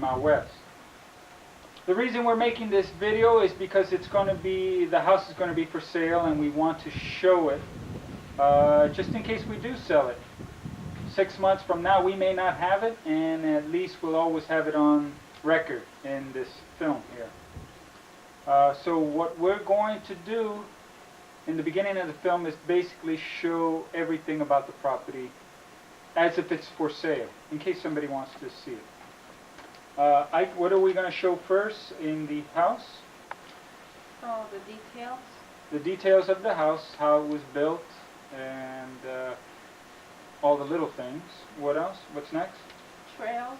out west. The reason we're making this video is because it's going to be, the house is going to be for sale, and we want to show it just in case we do sell it. 6 months from now we may not have it, and at least we'll always have it on record in this film here. So what we're going to do in the beginning of the film is basically show everything about the property as if it's for sale, in case somebody wants to see it. Ike, what are we going to show first in the house? Oh, the details. The details of the house, how it was built, and all the little things. What else? What's next? Trails.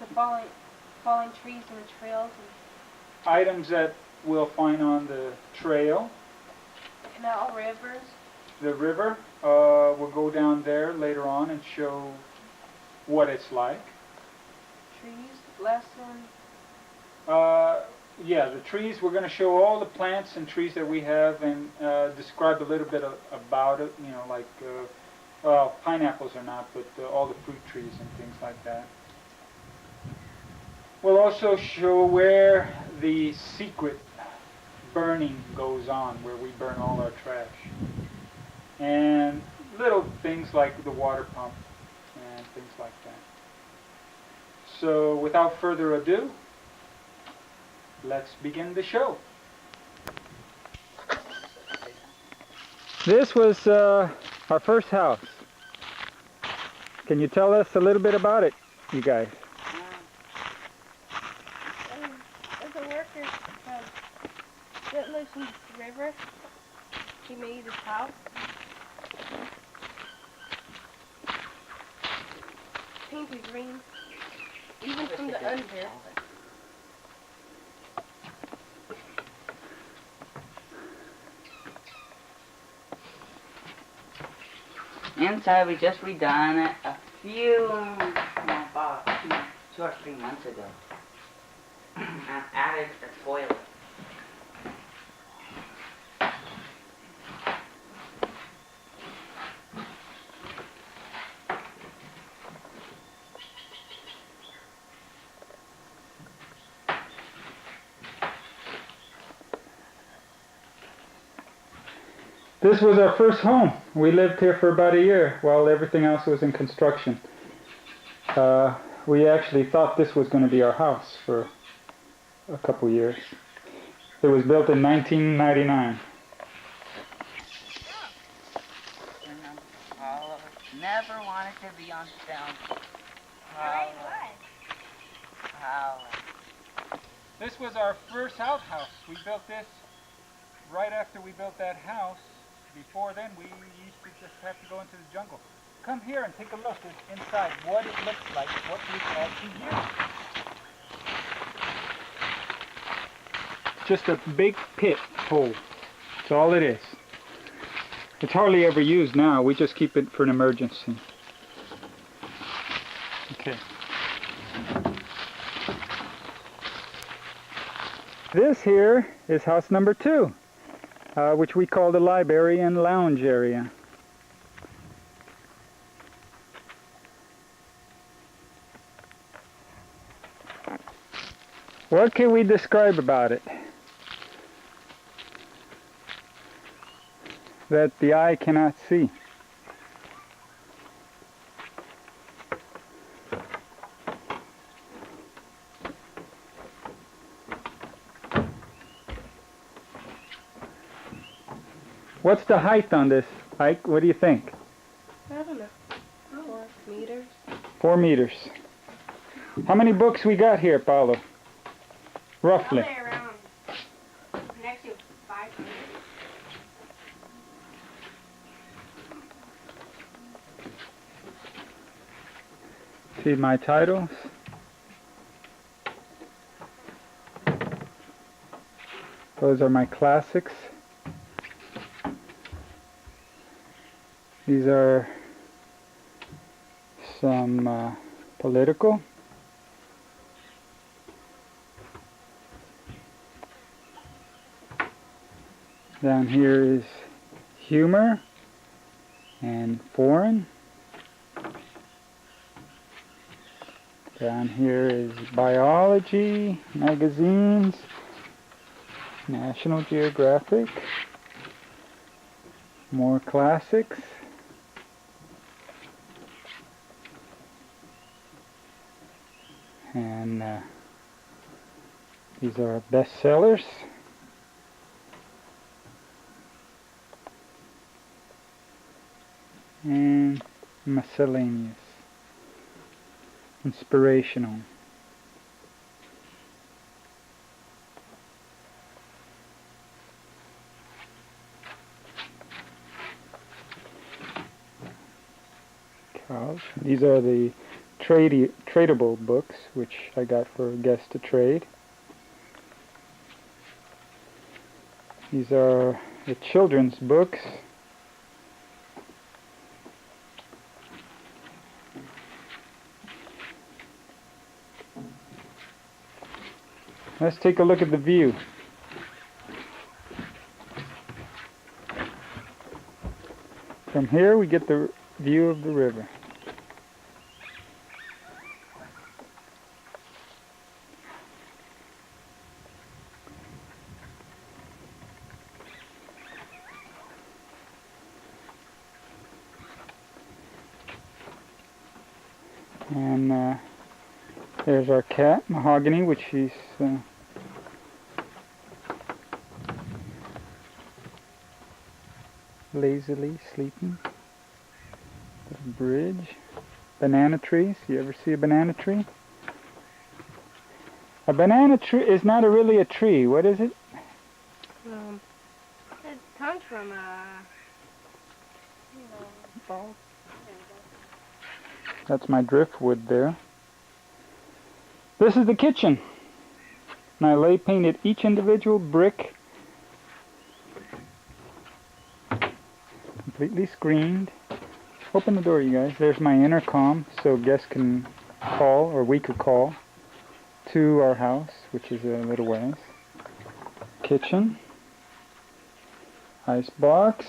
The falling trees and the trails. And items that we'll find on the trail. canal rivers. The river, we'll go down there later on and show what it's like. Trees, lesson. Yeah, the trees, we're going to show all the plants and trees that we have, and describe a little bit about it, you know, like, well, pineapples are not, but all the fruit trees and things like that. We'll also show where the secret burning goes on, where we burn all our trash. And little things like the water pump and things like that. So without further ado, let's begin the show. This was our first house. Can you tell us a little bit about it, you guys? There's a worker that lives in the river. He made his house. Painted green. Even from the under. Inside, we just redone it a few, about 2 or 3 months ago. And added a toilet. This was our first home. We lived here for about a year while everything else was in construction. We actually thought this was going to be our house for a couple years. It was built in 1999. Never wanted to be on film. This was our first outhouse. We built this right after we built that house. Before then, we used to just have to go into the jungle. Come here and take a look inside, what it looks like, what we actually use. Just a big pit hole. That's all it is. It's hardly ever used now. We just keep it for an emergency. Okay. This here is house number 2. Which we call the library and lounge area. What can we describe about it that the eye cannot see? What's the height on this, Ike? What do you think? I don't know. 4 meters. 4 meters. How many books we got here, Paulo? Roughly. Probably around next to 500. See my titles? Those are my classics. These are some political. Down here is humor and foreign. Down here is biology, magazines, National Geographic, more classics, and these are bestsellers. And miscellaneous, inspirational. These are the tradable books, which I got for guests to trade. These are the children's books. Let's take a look at the view. From here we get the view of the river. And there's our cat, Mahogany, which she's lazily sleeping. Little bridge. Banana trees. You ever see a banana tree? A banana tree is not really a tree. What is it? It comes from bulb. That's my driftwood there. This is the kitchen. And I lay painted each individual brick. Completely screened. Open the door, you guys. There's my intercom, so guests can call, or we could call, to our house, which is a little ways. Kitchen. Ice box.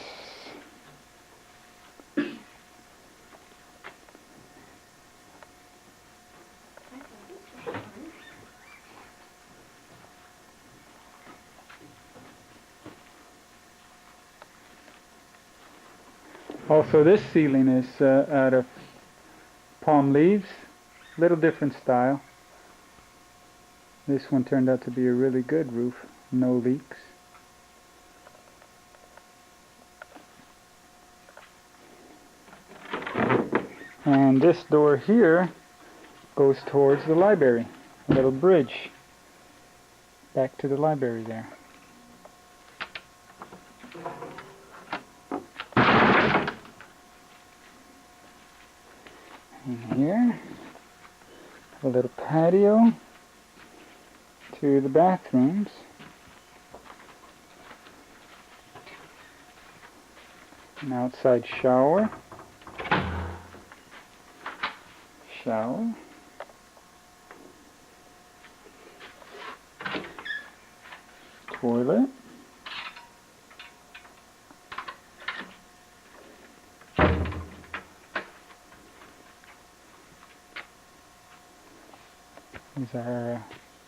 Also, this ceiling is out of palm leaves, little different style. This one turned out to be a really good roof, no leaks. And this door here goes towards the library, a little bridge back to the library there. And here, a little patio to the bathrooms. An outside shower. Toilet. These are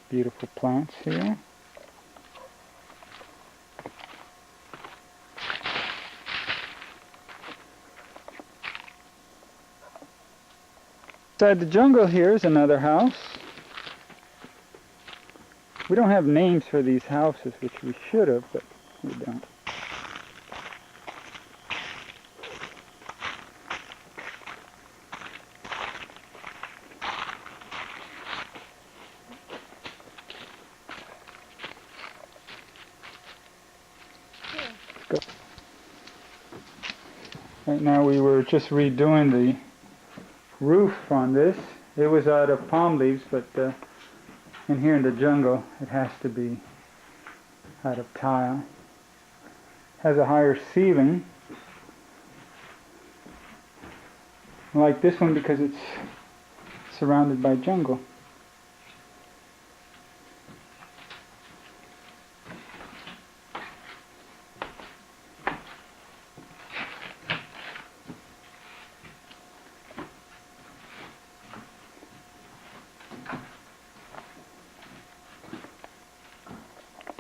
beautiful plants here. Inside the jungle here is another house. We don't have names for these houses, which we should have, but we don't. Right now we were just redoing the roof on this. It was out of palm leaves, but in here in the jungle it has to be out of tile. Has a higher ceiling, like this one, because it's surrounded by jungle.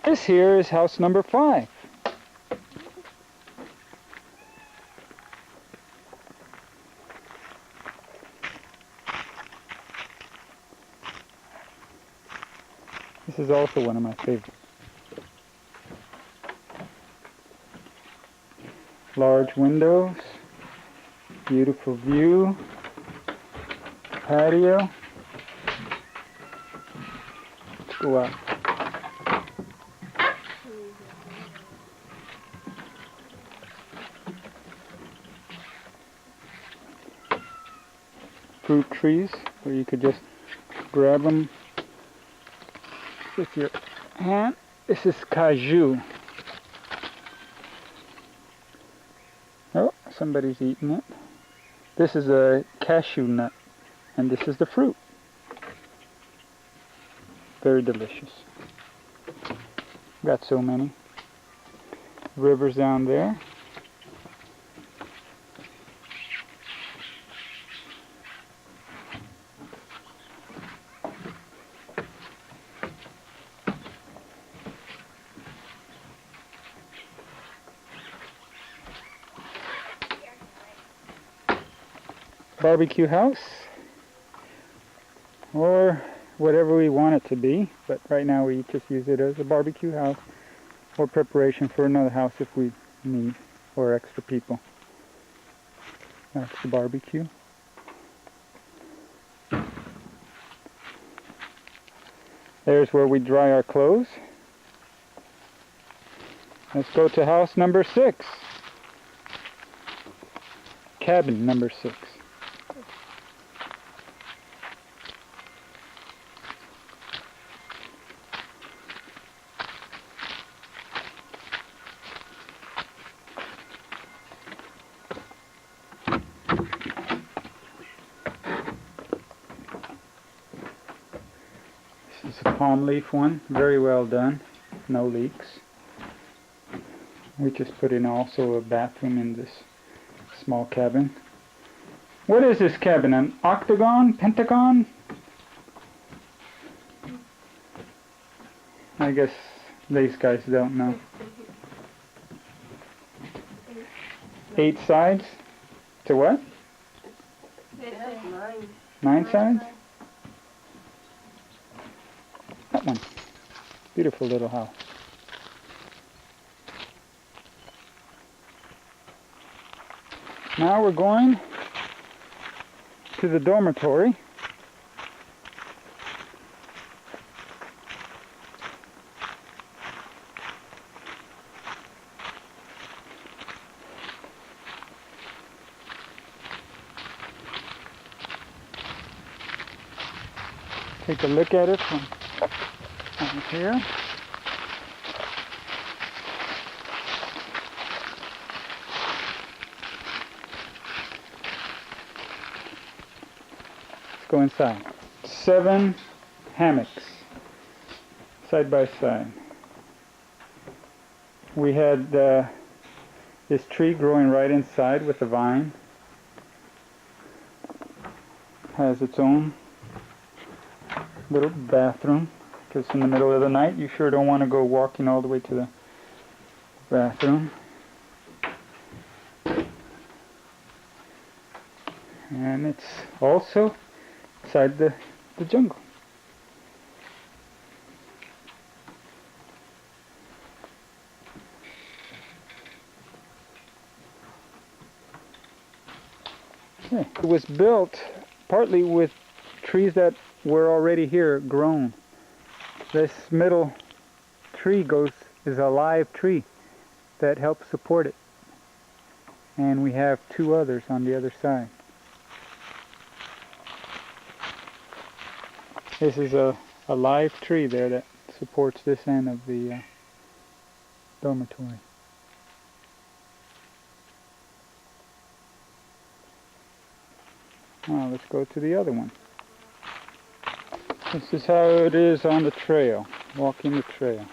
This here is house number 5. This is also one of my favorites. Large windows, beautiful view, patio. Let's go out. Fruit trees where you could just grab them with your hand. This is caju. Oh, somebody's eating it. This is a cashew nut, and this is the fruit. Very delicious. Got so many. Rivers down there. Barbecue house, or whatever we want it to be, but right now we just use it as a barbecue house or preparation for another house if we need, or extra people. That's the barbecue. There's where we dry our clothes. Let's go to house number 6. Cabin number 6. This is a palm leaf one, very well done, no leaks. We just put in also a bathroom in this small cabin. What is this cabin? An octagon? Pentagon? I guess these guys don't know. 8 sides? To what? 9 sides? That one. Beautiful little house. Now we're going to the dormitory. Take a look at it from over here. Let's go inside. 7 hammocks, side by side. We had this tree growing right inside with a vine. Has its own little bathroom, because in the middle of the night you sure don't want to go walking all the way to the bathroom. And it's also inside the jungle. Okay. It was built partly with trees that were already here grown. This middle tree is a live tree that helps support it. And we have 2 others on the other side. This is a live tree there that supports this end of the dormitory. Now let's go to the other one. This is how it is on the trail, walking the trail.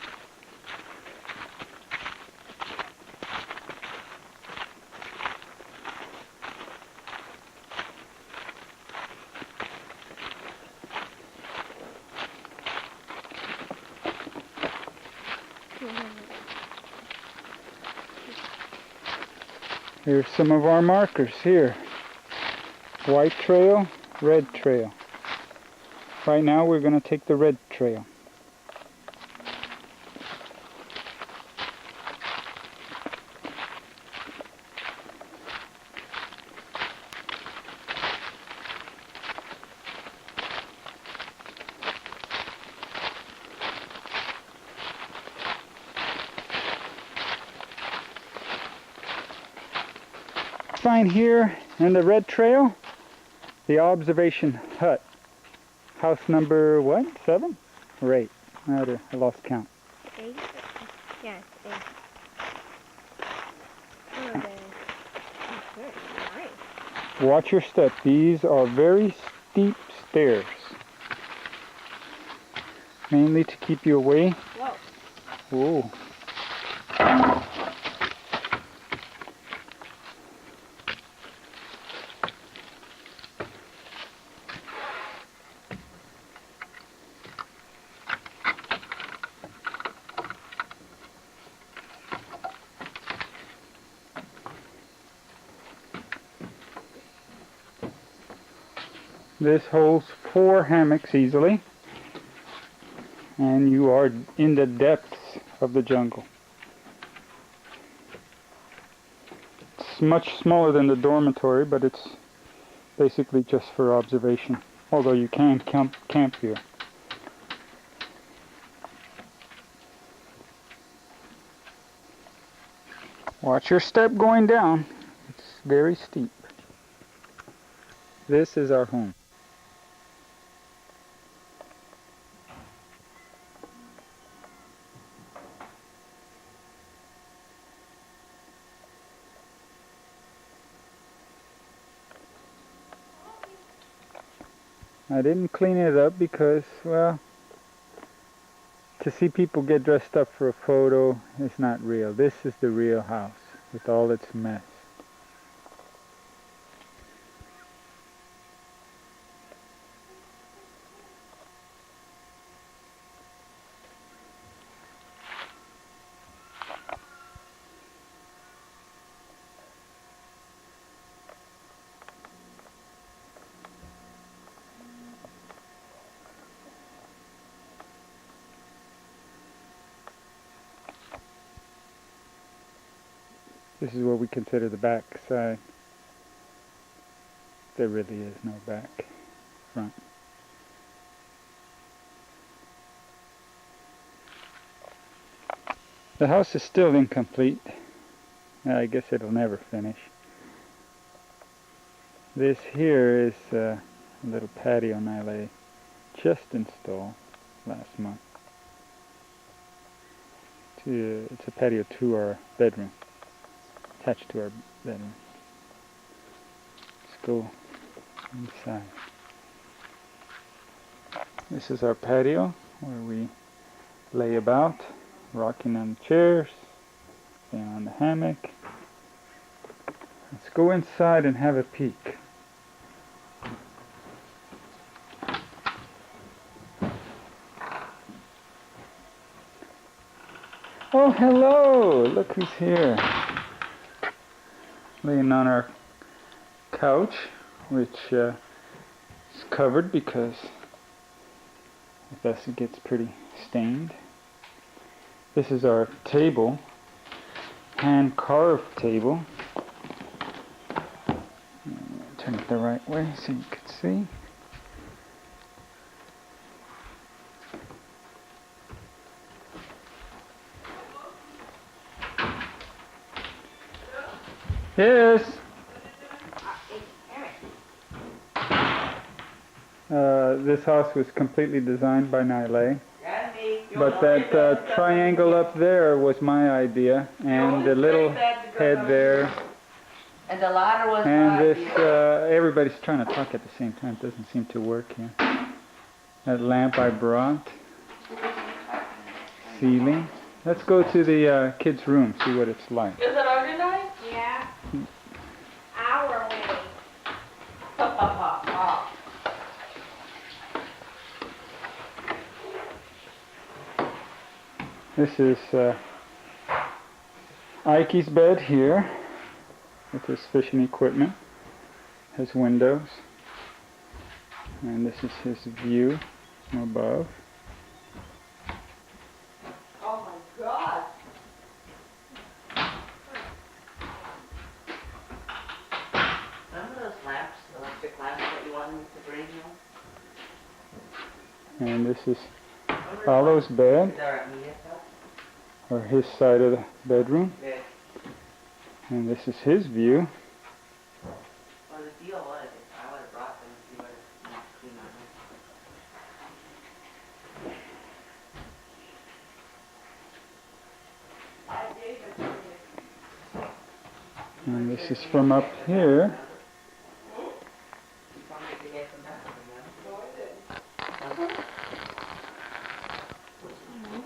Here's some of our markers here. White trail, red trail. Right now we're going to take the red trail. Find here in the red trail the observation hut. House number what? 7 or 8? I lost count. 8? Yes, 8. Oh, there. Okay, nice. Watch your step. These are very steep stairs. Mainly to keep you away. Whoa. Whoa. This holds 4 hammocks easily, and you are in the depths of the jungle. It's much smaller than the dormitory, but it's basically just for observation, although you can camp here. Watch your step going down. It's very steep. This is our home. I didn't clean it up because, well, to see people get dressed up for a photo is not real. This is the real house with all its mess. This is what we consider the back side. There really is no back, front. The house is still incomplete. I guess it'll never finish. This here is a little patio Nile just installed last month. It's a patio to our bedroom. Attached to our bedroom. Let's go inside. This is our patio where we lay about, rocking on the chairs, laying on the hammock. Let's go inside and have a peek. Oh, hello! Look who's here. Laying on our couch, which is covered because it gets pretty stained. This is our table, hand-carved table. Turn it the right way so you can see. Yes. This house was completely designed by Nile, but that triangle up there was my idea, and the little head there, and the ladder was and this. Everybody's trying to talk at the same time. It doesn't seem to work here. That lamp I brought. Ceiling. Let's go to the kids' room, see what it's like. Is it organized? Yeah. Hourly. This is Ike's bed here. with his fishing equipment, his windows, and this is his view from above. Oh my God! Remember those lamps, electric lamps that you wanted me to bring you? And this is Paolo's bed, They're at Media's house? or his side of the bedroom, Yeah. and this is his view. Well, the deal was, I would have brought them if you would have not cleaned my room. And this is from up here. You told me to get some back, remember?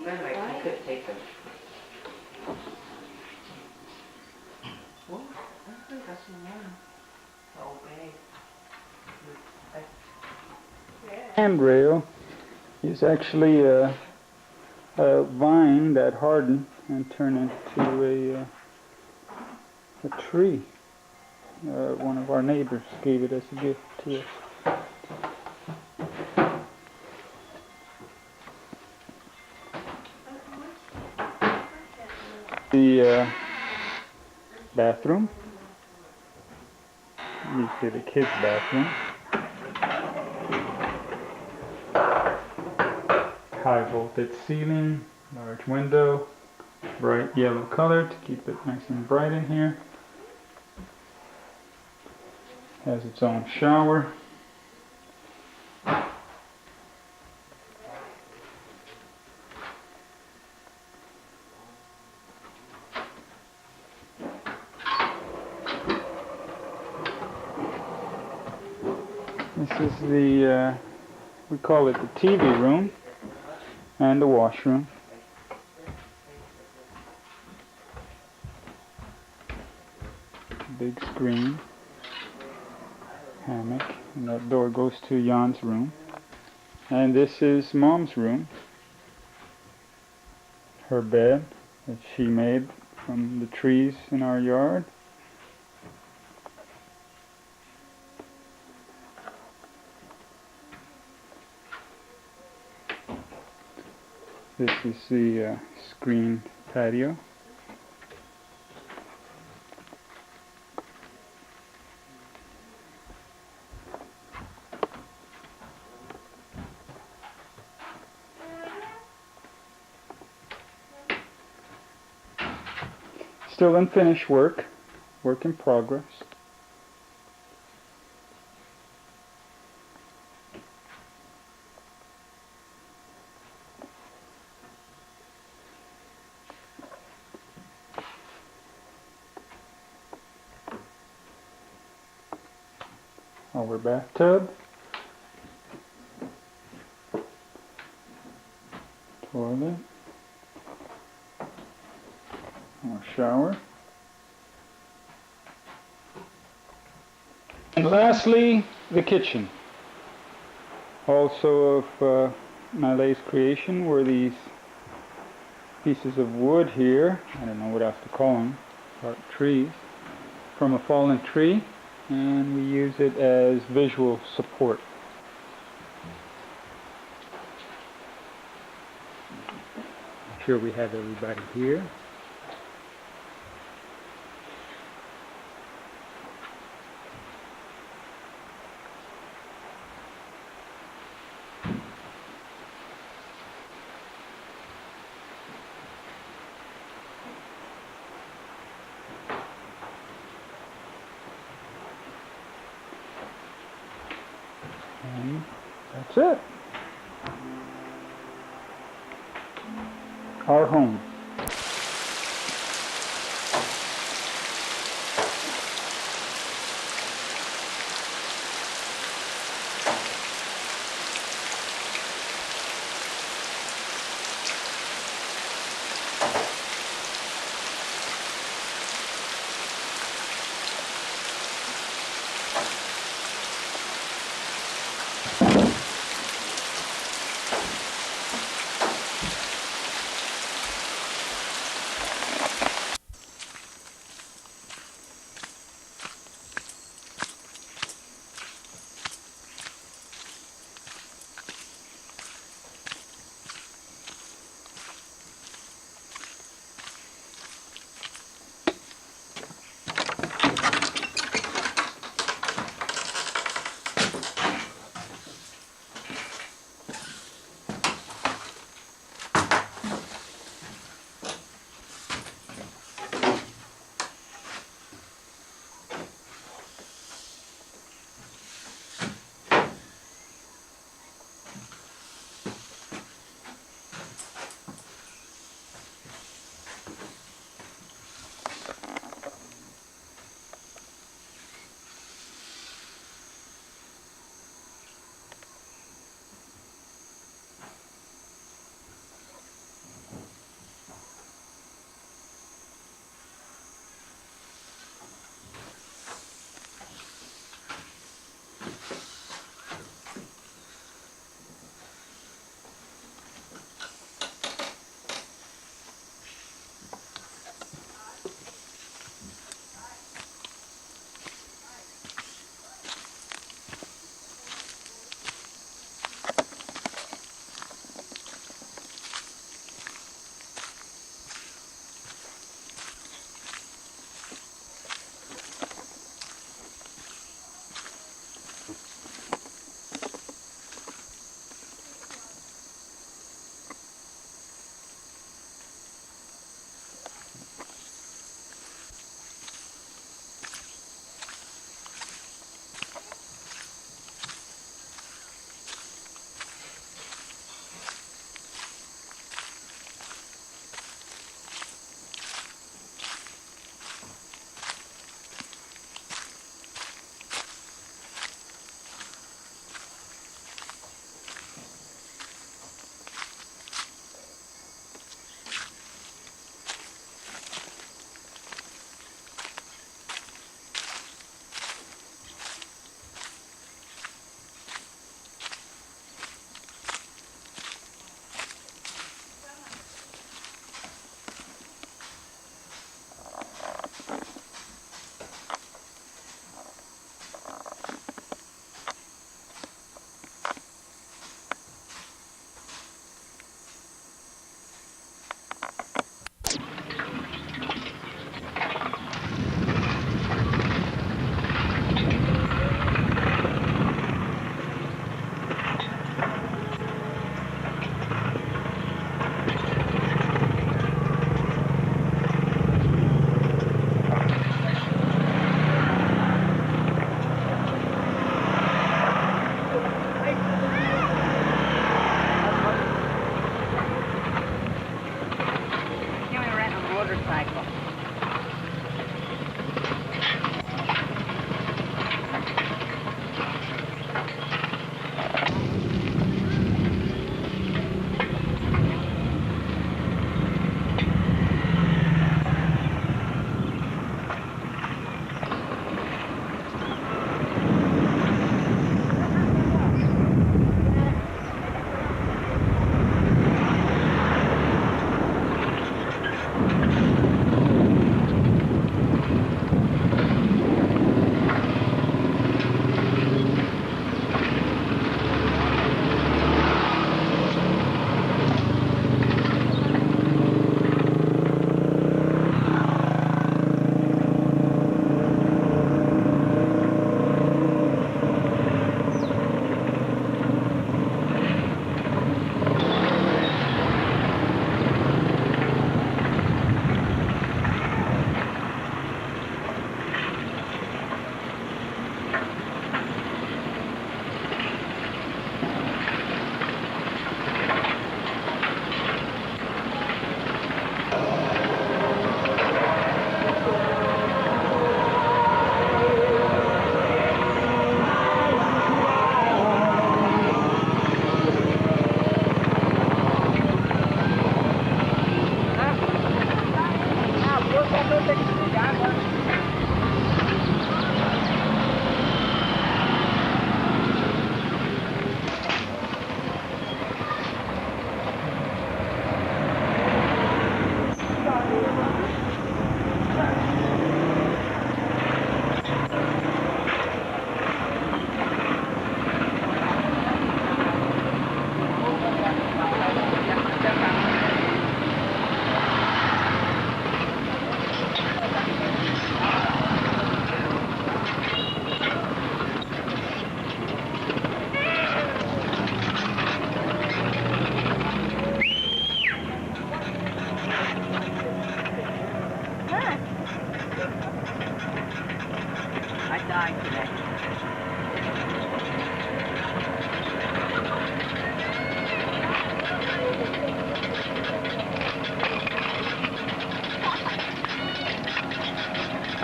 Anyway, you could take them. What? I think that's the one. Oh, babe. Handrail is actually a vine that hardened and turned into a tree. One of our neighbors gave it as a gift to us. The bathroom. Usually the kids' bathroom. High voltage ceiling, large window, bright yellow color to keep it nice and bright in here. Has its own shower. This is the, we call it the TV room and the washroom. Big screen, hammock, and that door goes to Jan's room. And this is Mom's room. Her bed that she made from the trees in our yard. This is the screened patio. Still unfinished work in progress. Our bathtub, toilet, our shower, and lastly the kitchen. Also of Malay's creation were these pieces of wood here, I don't know what else to call them, bark trees, from a fallen tree. And we use it as visual support. Make sure we have everybody here. And that's it. Our home.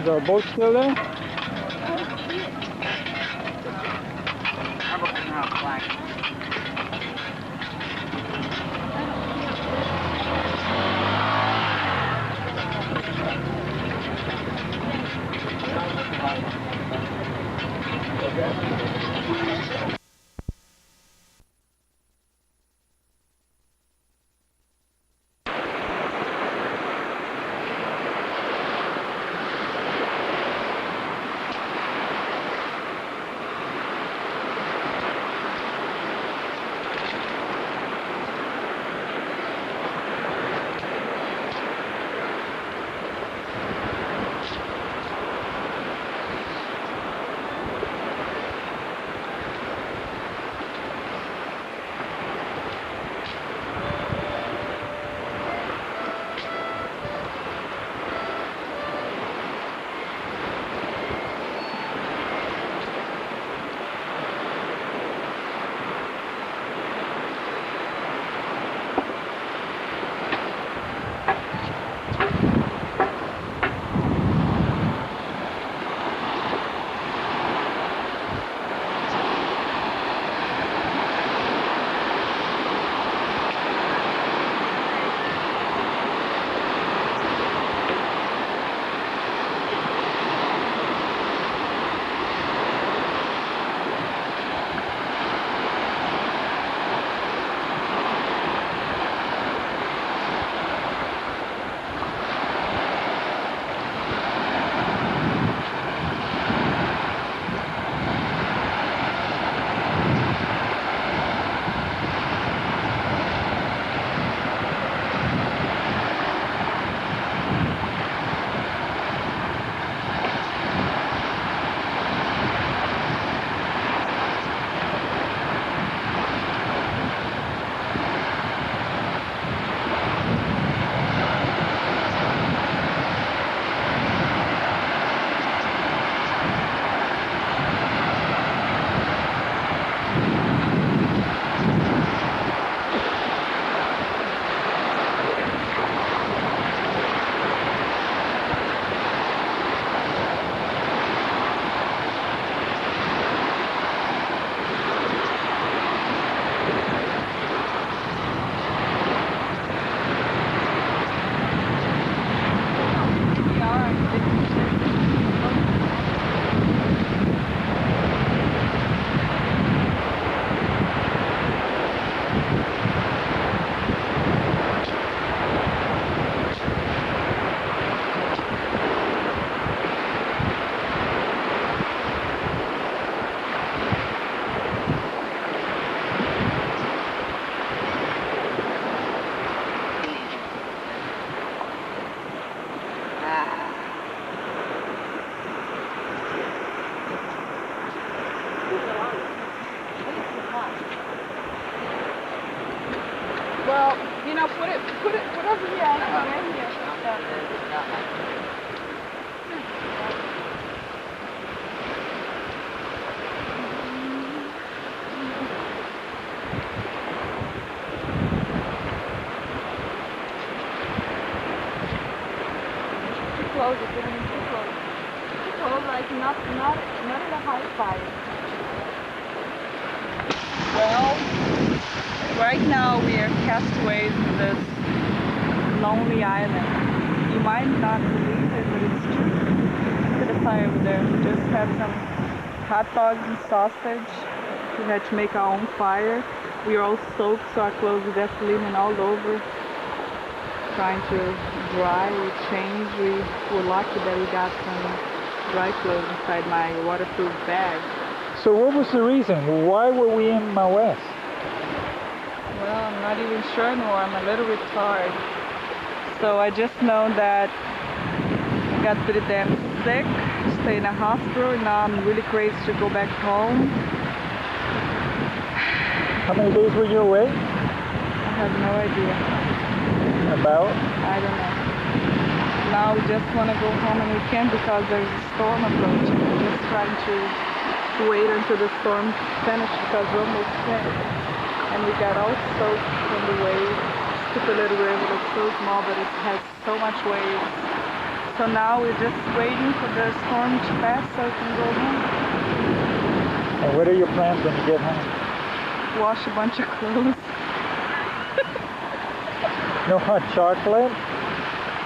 Is our boat still there? Our boat doesn't have a flag. Well, you know, put it over here. I don't know, here. Too close, it's getting too close. Too close, like not in a high fire. Well, right now we are castaways in this lonely island. You might not believe it, but it's true. Look at the fire over there. We just had some hot dogs and sausage. We had to make our own fire. We are all soaked, so our clothes are definitely leaning all over. Trying to dry, we changed. We were lucky that we got some dry clothes inside my waterproof bag. So what was the reason? Why were we in Mae West? Well, I'm not even sure anymore. I'm a little retarded. So I just know that I got pretty damn sick, stayed in a hospital, and now I'm really crazy to go back home. How many days were you away? I have no idea. About? I don't know. Now we just want to go home and we can't because there's a storm approaching. We're just trying to wait until the storm finishes because we're almost finished. And we got all soaked from the waves. Stupid little river that's so small, but it has so much waves. So now we're just waiting for the storm to pass so we can go home. And what are your plans when you get home? Wash a bunch of clothes. No hot chocolate?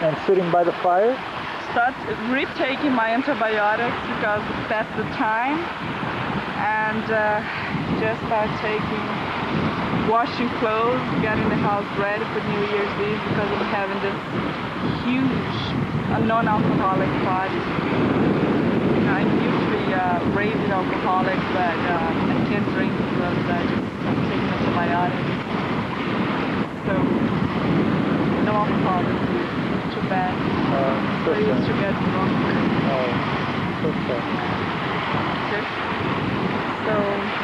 And sitting by the fire? Start retaking my antibiotics because that's the time. And just start washing clothes, getting the house ready for New Year's Eve because I'm having this huge non-alcoholic party. I'm usually a raving alcoholic, but I can't drink because I just take antibiotics. So no alcohol is too bad. So I used to get drunk. Okay. So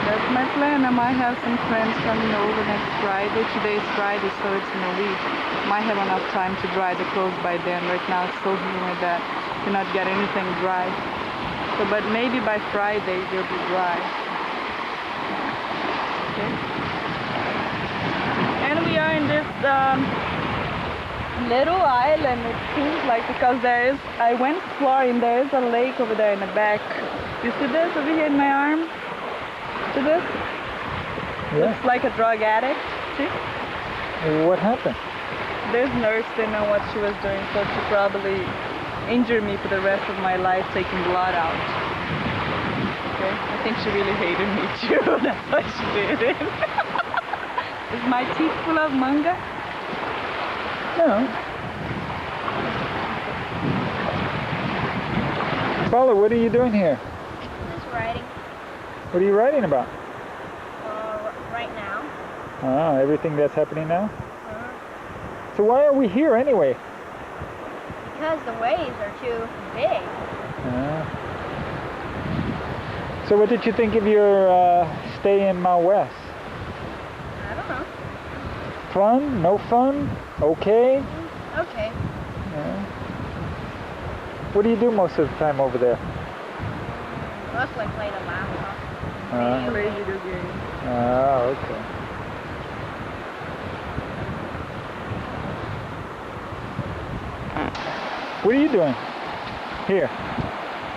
that's my plan. I might have some friends coming over next Friday. Today is Friday, so it's in a week. Might have enough time to dry the clothes by then. Right now it's so humid that you cannot get anything dry. So, but maybe by Friday they'll be dry. Okay. And we are in this little island, it seems like, because I went exploring, there is a lake over there in the back. You see this over here in my arm? See this? Yeah. Looks like a drug addict. See? What happened? This nurse didn't know what she was doing, so she probably injured me for the rest of my life, taking blood out. Okay? I think she really hated me too. That's why she did it. Is my teeth full of manga? No. Paula, what are you doing here? Just writing What are you writing about? right now. Ah, everything that's happening now? So why are we here anyway? Because the waves are too big. So what did you think of your stay in Mount West? I don't know. Fun? No fun? Okay? Okay. What do you do most of the time over there? Mostly play the laptop. Play video games. Okay. What are you doing here?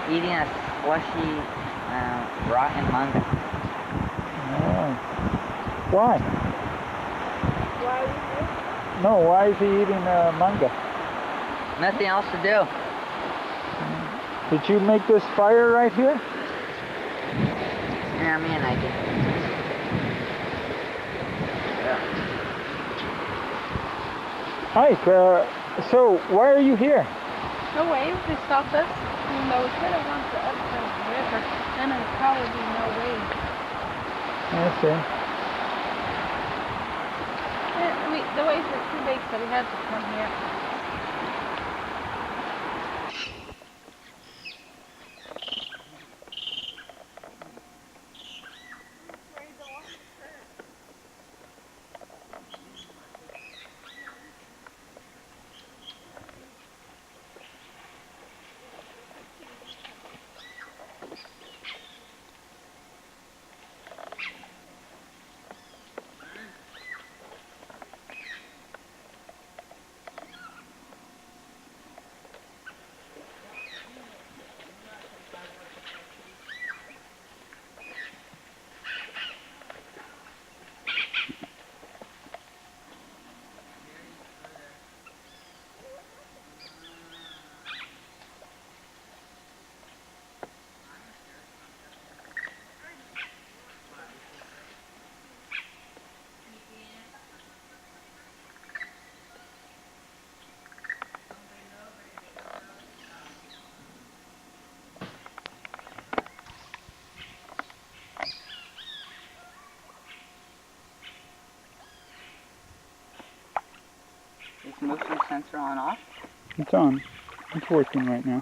Eating a slushy, rotten manga. Why? Why are we here? No, why is he eating manga? Nothing else to do. Did you make this fire right here? Yeah, me and I did. Ike, so why are you here? The waves, they stopped us. Even though we could have gone to the other side of the river, then there would probably be no waves. I see. The waves were too big, so we had to come here. Is motion sensor on off? It's on. It's working right now.